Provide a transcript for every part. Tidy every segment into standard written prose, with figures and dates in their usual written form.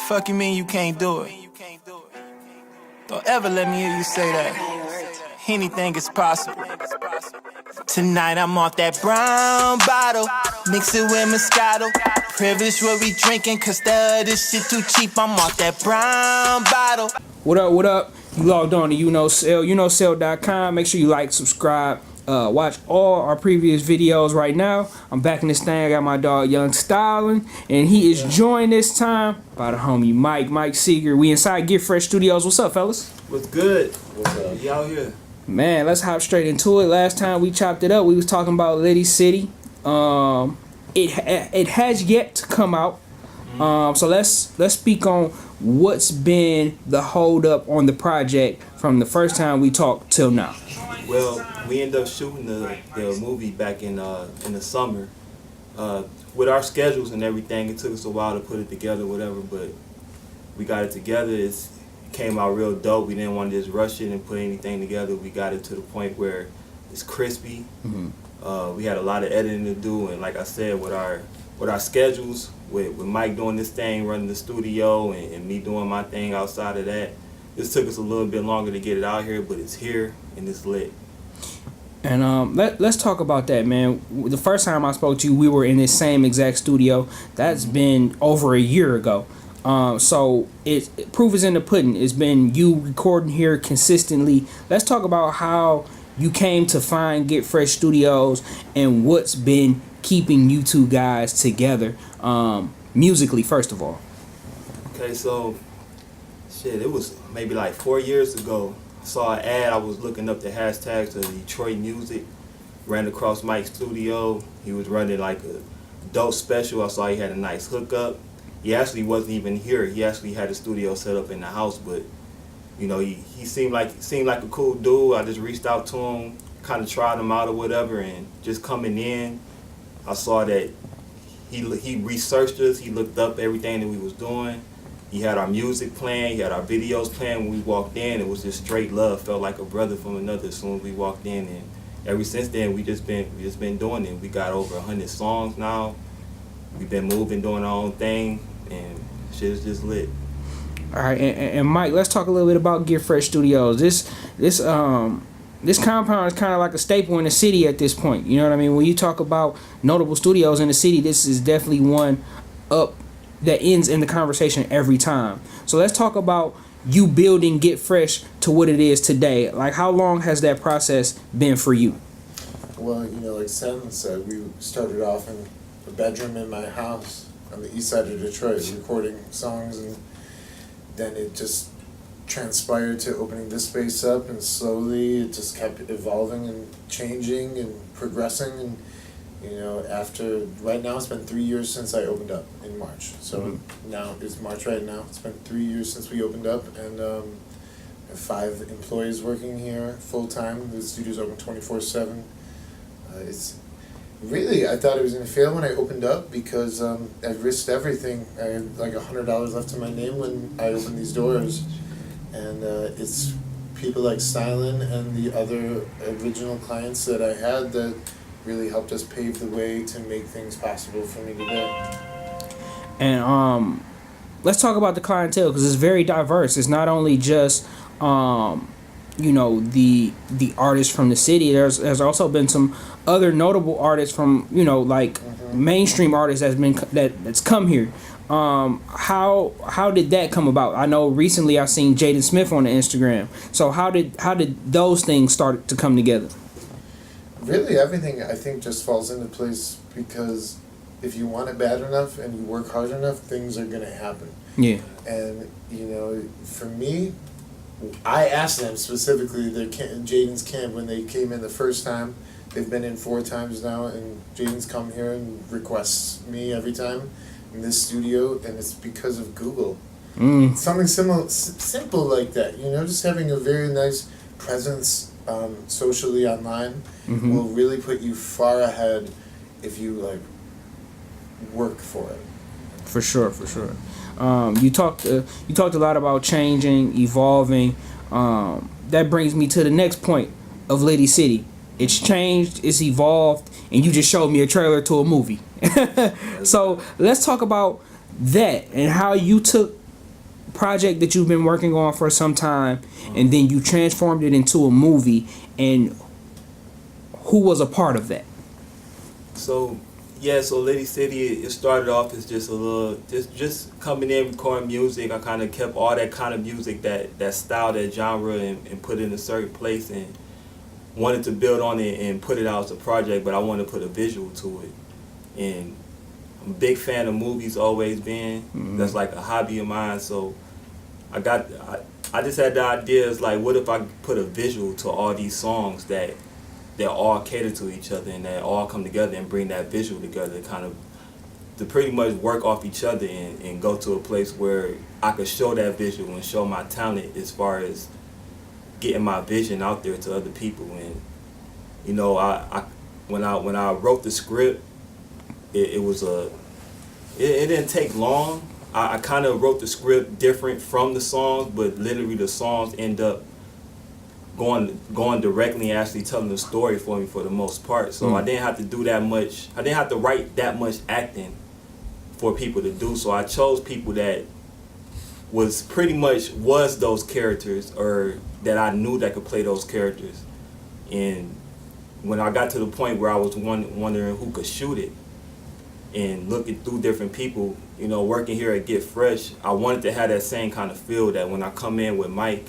Fuck you mean you can't do it? Don't ever let me hear you say that. Anything is possible. Tonight I'm off that brown bottle, mix it with Moscato. Privilege what we drinking, cause the other shit too cheap. I'm off that brown bottle. What up, what up? You logged on to Uknowcell, Uknowcell.com. Make sure you like, subscribe, watch all our previous videos right now. I'm back in this thing. I got my dog Young Stylen, and he is joined this time by the homie Mike Seger. We inside GetFreshStudios. What's up, fellas? What's good? What's up? Y'all here? Man, let's hop straight into it. Last time we chopped it up, we was talking about Litty City. It has yet to come out. So let's speak on what's been the hold up on the project from the first time we talked till now. Well, we ended up shooting the movie back in the summer. With our schedules and everything, it took us a while to put it together, whatever. But we got it together. It came out real dope. We didn't want to just rush it and put anything together. We got it to the point where it's crispy. Mm-hmm. We had a lot of editing to do, and like I said, with our schedules, with Mike doing this thing, running the studio, and me doing my thing outside of that, this took us a little bit longer to get it out here, but it's here and it's lit. And let's talk about that, man. The first time I spoke to you, we were in this same exact studio. That's been over a year ago. So proof is in the pudding. It's been you recording here consistently. Let's talk about how you came to find GetFreshStudios and what's been keeping you two guys together, musically, first of all. Okay, so it was maybe like 4 years ago. I saw an ad. I was looking up the hashtags of Detroit music, ran across Mike's studio. He was running like a dope special. I saw he had a nice hookup. He actually wasn't even here. He actually had a studio set up in the house, but you know, he seemed like a cool dude. I just reached out to him, kind of tried him out or whatever, and just coming in, I saw that he researched us. He looked up everything that we was doing. He had our music playing. He had our videos playing. When we walked in, it was just straight love. Felt like a brother from another as soon as we walked in, and ever since then we just been doing it. We got over 100 songs now. We've been moving, doing our own thing, and shit is just lit. All right, and Mike, let's talk a little bit about GetFreshStudios. This compound is kind of like a staple in the city at this point. You know what I mean? When you talk about notable studios in the city, this is definitely one up that ends in the conversation every time. So let's talk about you building Get Fresh to what it is today. Like, how long has that process been for you? Well, you know, like Sam said, we started off in a bedroom in my house on the east side of Detroit, recording songs, and then it just transpired to opening this space up, and slowly it just kept evolving and changing and progressing. And you know, right now it's been 3 years since I opened up in March. So now it's March right now. It's been 3 years since we opened up, and I have 5 employees working here full time. The studio's open 24/7. It's really, I thought it was gonna fail when I opened up because I risked everything. I had like $100 left to my name when I opened these doors, and it's people like Stylen and the other original clients that I had that really helped us pave the way to make things possible for me today. And let's talk about the clientele, because it's very diverse. It's not only just you know, the artists from the city. There's also been some other notable artists from, you know, like mainstream artists that's come here. How did that come about? I know recently I seen Jaden Smith on the Instagram. So how did those things start to come together? Really, everything I think just falls into place because if you want it bad enough and you work hard enough, things are gonna happen. Yeah. And you know, for me, I asked them specifically Jaden's camp when they came in the first time. They've been in 4 times now, and Jaden's come here and requests me every time in this studio, and it's because of Google. Something simple like that, you know, just having a very nice presence socially online will really put you far ahead if you like work for it. For sure. You talked a lot about changing, evolving. That brings me to the next point of Litty City. It's changed, it's evolved, and you just showed me a trailer to a movie. So let's talk about that and how you took project that you've been working on for some time, and then you transformed it into a movie, and who was a part of that? So Litty City, it started off as just a little, just coming in, recording music. I kind of kept all that kind of music, that style, that genre, and put it in a certain place, and wanted to build on it and put it out as a project, but I wanted to put a visual to it. And I'm a big fan of movies, always been. That's like a hobby of mine, so I just had the idea, is like, what if I put a visual to all these songs that all cater to each other and that all come together and bring that visual together, kind of to pretty much work off each other and go to a place where I could show that visual and show my talent as far as getting my vision out there to other people. And you know, when I wrote the script, it didn't take long. I kind of wrote the script different from the songs, but literally the songs end up going directly and actually telling the story for me for the most part. So I didn't have to do that much. I didn't have to write that much acting for people to do. So I chose people that was pretty much those characters, or that I knew that could play those characters. And when I got to the point where I was wondering who could shoot it, and looking through different people, you know, working here at Get Fresh, I wanted to have that same kind of feel that when I come in with Mike,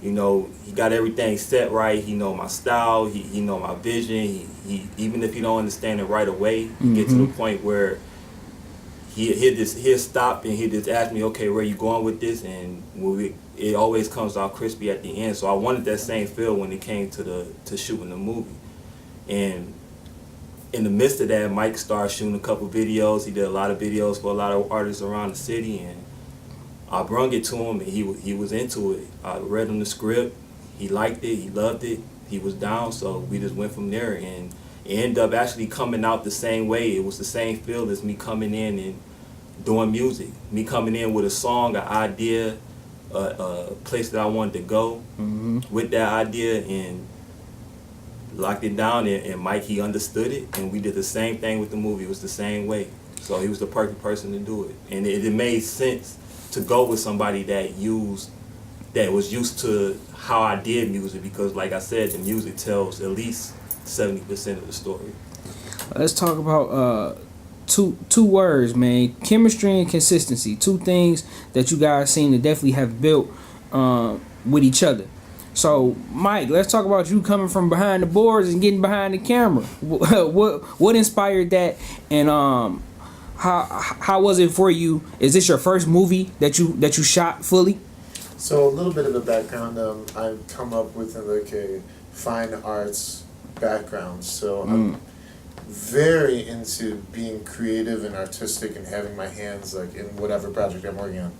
you know, he got everything set right. He know my style. He know my vision. He even if he don't understand it right away, he get to the point where he'll stop and he'll just ask me, okay, where you going with this? And it always comes out crispy at the end. So I wanted that same feel when it came to shooting the movie. And in the midst of that, Mike started shooting a couple videos. He did a lot of videos for a lot of artists around the city, and I brung it to him, and he was into it. I read him the script. He liked it. He loved it. He was down, so we just went from there, and it ended up actually coming out the same way. It was the same feel as me coming in and doing music. Me coming in with a song, an idea, a place that I wanted to go with that idea, and locked it down, and Mike, he understood it, and we did the same thing with the movie. It was the same way. So he was the perfect person to do it. And it made sense to go with somebody that was used to how I did music, because like I said, the music tells at least 70% of the story. Let's talk about two words, man. Chemistry and consistency. Two things that you guys seem to definitely have built with each other. So, Mike, let's talk about you coming from behind the boards and getting behind the camera. What inspired that, and how was it for you? Is this your first movie that you shot fully? So a little bit of a background. I've come up with like a fine arts background, so I'm very into being creative and artistic and having my hands like in whatever project I'm working on.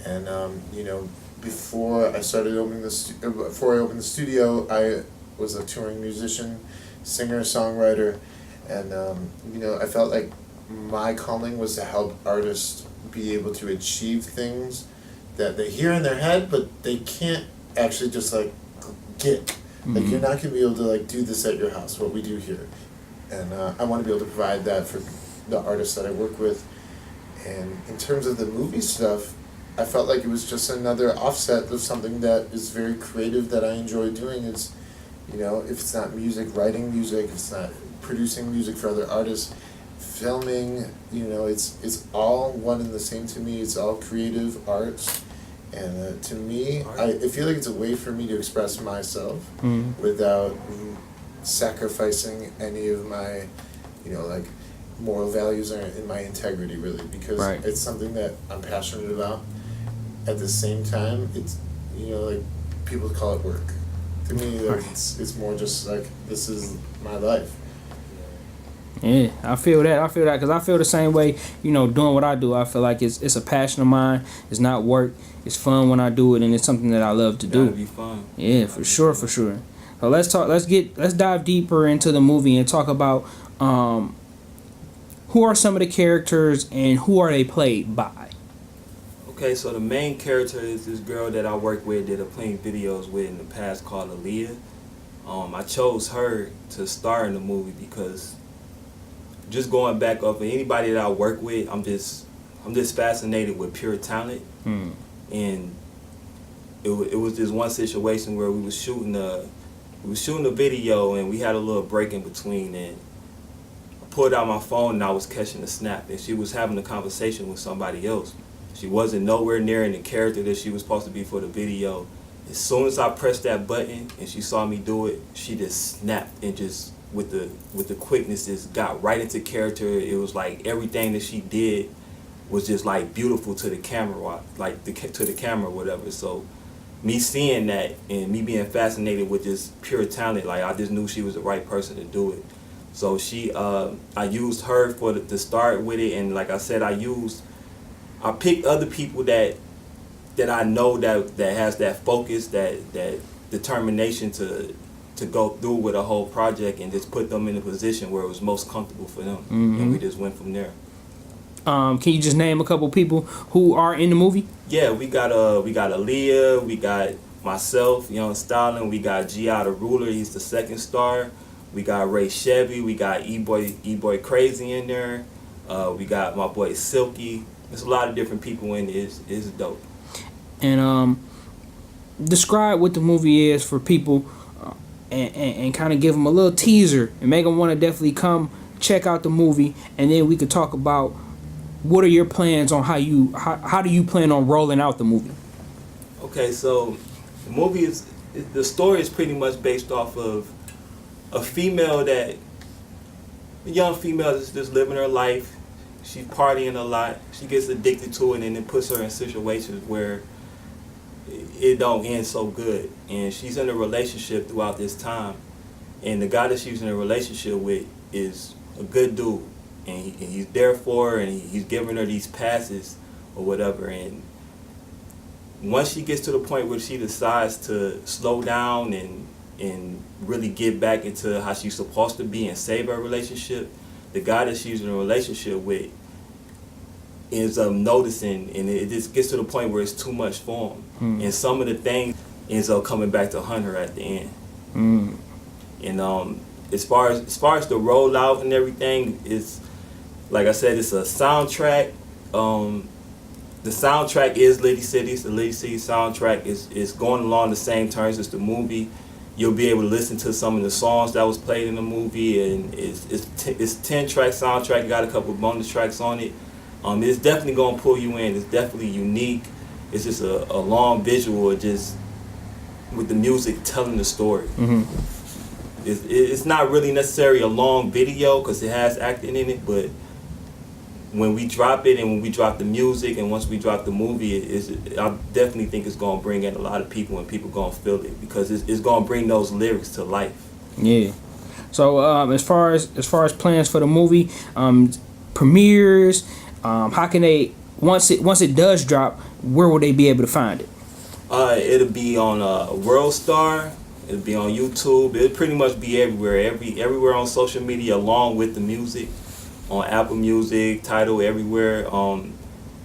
And you know, before I opened the studio, I was a touring musician, singer, songwriter, and you know, I felt like my calling was to help artists be able to achieve things that they hear in their head, but they can't actually just like get. Like, you're not gonna be able to like do this at your house, what we do here. And I want to be able to provide that for the artists that I work with. And in terms of the movie stuff, I felt like it was just another offset of something that is very creative that I enjoy doing. It's, you know, if it's not music, writing music, if it's not producing music for other artists, filming, you know, it's all one and the same to me. It's all creative arts. And to me, I feel like it's a way for me to express myself without sacrificing any of my, you know, like moral values or in my integrity, really, because it's something that I'm passionate about. At the same time, it's, you know, like people call it work. To me, like, it's more just like, this is my life. Yeah, I feel that because I feel the same way, you know, doing what I do. I feel like it's a passion of mine. It's not work. It's fun when I do it, and it's something that I love to do. Gotta be fun. Yeah, for sure. So let's dive deeper into the movie and talk about who are some of the characters and who are they played by. Okay, so the main character is this girl that I work with, did a plenty videos with in the past, called Aaliyah. I chose her to star in the movie because just going back up, anybody that I work with, I'm just fascinated with pure talent. and it was this one situation where we was shooting a video, and we had a little break in between, and I pulled out my phone and I was catching a snap, and she was having a conversation with somebody else. She wasn't nowhere near in the character that she was supposed to be for the video. As soon as I pressed that button and she saw me do it, she just snapped, and just with the quickness just got right into character. It was like everything that she did was just like beautiful to the camera, to the camera or whatever. So me seeing that and me being fascinated with just pure talent, like I just knew she was the right person to do it. So I used her to start with it, and like I said, I picked other people that I know that has that focus, that determination to go through with a whole project, and just put them in a position where it was most comfortable for them, and we just went from there. Can you just name a couple people who are in the movie? Yeah, we got Aaliyah, we got myself, Young Stylen, we got G.I. the Ruler, he's the second star. We got Ray Chevy, we got E-Boy Crazy in there. We got my boy Silky. There's a lot of different people in it. It's dope. And describe what the movie is for people, and kind of give them a little teaser and make them want to definitely come check out the movie, and then we could talk about what are your plans on how do you plan on rolling out the movie? Okay, so the story is pretty much based off of a young female that's just living her life. She's partying a lot. She gets addicted to it, and it puts her in situations where it don't end so good. And she's in a relationship throughout this time, and the guy that she's in a relationship with is a good dude, and he's there for her, and he's giving her these passes or whatever. And once she gets to the point where she decides to slow down and really get back into how she's supposed to be and save her relationship, the guy that she's in a relationship with ends up noticing, and it just gets to the point where it's too much for him. And some of the things ends up coming back to hunt her at the end. And as far as the rollout and everything, it's like I said, it's a soundtrack. The soundtrack is Litty City. The Litty City soundtrack is going along the same terms as the movie. You'll be able to listen to some of the songs that was played in the movie, and it's 10-track soundtrack. Got a couple bonus tracks on it. It's definitely gonna pull you in. It's definitely unique. It's just a long visual, just with the music telling the story. It's not really necessarily a long video because it has acting in it, but when we drop it and when we drop the music and once we drop the movie, I definitely think it's gonna bring in a lot of people, and people gonna feel it because it's gonna bring those lyrics to life. Yeah. So as far as plans for the movie, premieres, how can they once it does drop, where will they be able to find it? It'll be on World Star. It'll be on YouTube. It'll pretty much be everywhere, everywhere on social media, along with the music, on Apple Music, Tidal, everywhere.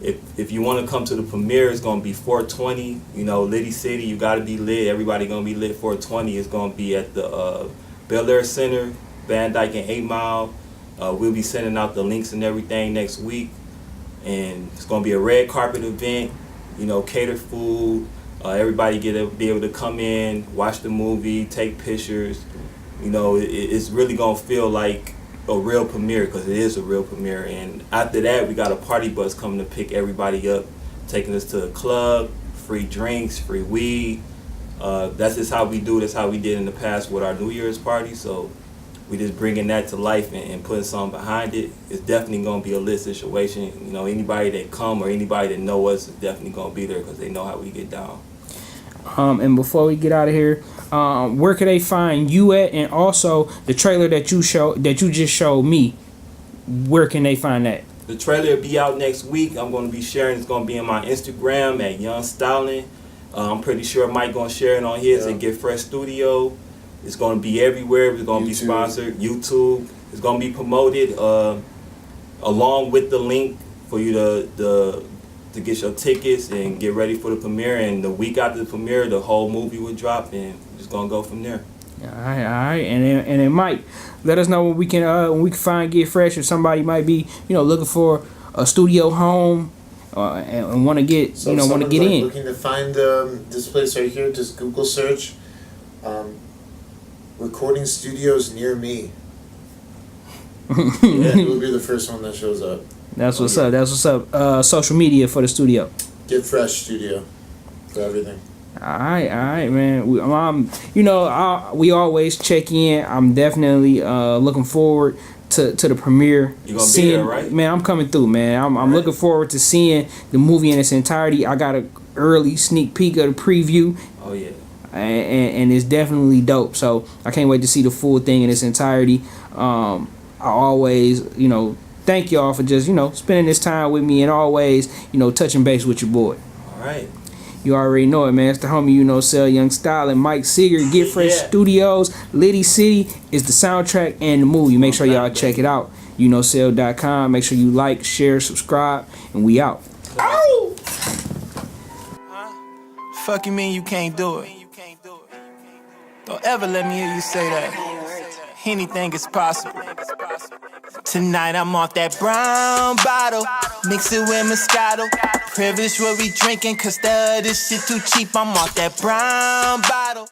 If you want to come to the premiere, it's gonna be 420. You know, Litty City, you gotta be lit. Everybody gonna be lit. 420 is gonna be at the Bel Air Center, Van Dyke and 8 Mile. We'll be sending out the links and everything next week, and it's gonna be a red carpet event. You know, catered food. Everybody be able to come in, watch the movie, take pictures. You know, it's really gonna feel like a real premiere because it is a real premiere. And after that, we got a party bus coming to pick everybody up, taking us to a club, free drinks, free weed. That's just how we do. That's how we did in the past with our New Year's party. So we just bringing that to life and putting something behind it. It's definitely gonna be a lit situation. You know, anybody that come or anybody that know us is definitely gonna be there because they know how we get down. And before we get out of here, where can they find you at, and also the trailer that you just showed me? Where can they find that? The trailer will be out next week. I'm going to be sharing. It's going to be on my Instagram at Young Stylen. I'm pretty sure Mike going to share it on his at GetFreshStudio. It's going to be everywhere. It's going to be sponsored. YouTube. It's going to be promoted along with the link for you to get your tickets and get ready for the premiere. And the week after the premiere, the whole movie will drop, and we're just gonna go from there. All right. And then Mike, let us know when we can find Get Fresh, if somebody might be looking for a studio home and want to get So want if to someone's get like in. looking to find this place right here, just Google search recording studios near me. Yeah, it will be the first one that shows up. That's what's up. That's what's up. Social media for the studio. GetFreshStudio for everything. All right, man. We always check in. I'm definitely looking forward to the premiere. You gonna be there, right? Man, I'm coming through, man. I'm looking forward to seeing the movie in its entirety. I got an early sneak peek of the preview. Oh yeah. And it's definitely dope. So I can't wait to see the full thing in its entirety. I always, thank y'all for just, spending this time with me and always, touching base with your boy. All right. You already know it, man. It's the homie Uknowcell, Young Stylen and Mike Seger. Get Fresh Studios. Litty City is the soundtrack and the movie. Make sure y'all check it out. Uknowcell.com. Make sure you like, share, subscribe, and we out. Ow! Fuck you mean you can't do it? Don't ever let me hear you say that. Anything is possible. Tonight I'm off that brown bottle, mix it with Moscato. Privilege what we drinking, cause the other shit too cheap. I'm off that brown bottle.